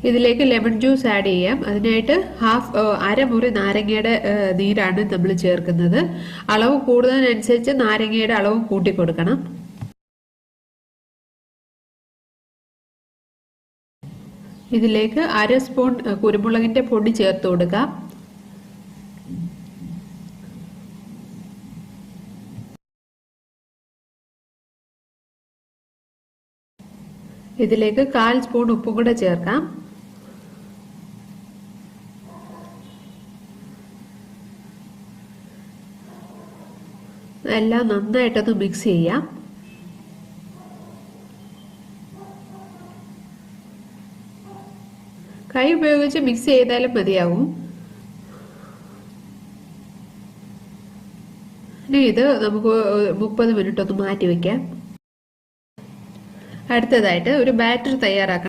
ഇതിലേക്ക് lemon juice add ചെയ്യാം. അതിനായിട്ട് അരമുറി നാരങ്ങയുടെ നീരാണ് നമ്മൾ ചേർക്കുന്നത്. അളവ് കൂടുന്നതിനനുസരിച്ച് നാരങ്ങയുടെ അളവും കൂട്ടി കൊടുക്കണം. ഇതിലേക്ക് 1/2 സ്പൂൺ കുരുമുളകിന്റെ പൊടി ചേർത്ത് കൊടുക്കാം. ഇതിലേക്ക് 1/4 സ്പൂൺ ഉപ്പും കൂടെ ചേർക്കാം. എല്ലാം നന്നായിട്ടൊന്ന് മിക്സ് ചെയ്യാം. കൈ ഉപയോഗിച്ച് മിക്സ് ചെയ്താലും മതിയാവും. ഇനി ഇത് നമുക്ക് 30 മിനിറ്റ് ഒന്ന് മാറ്റി വെക്കാം. അടുത്തതായിട്ട് ഒരു ബാറ്റർ തയ്യാറാക്കാം.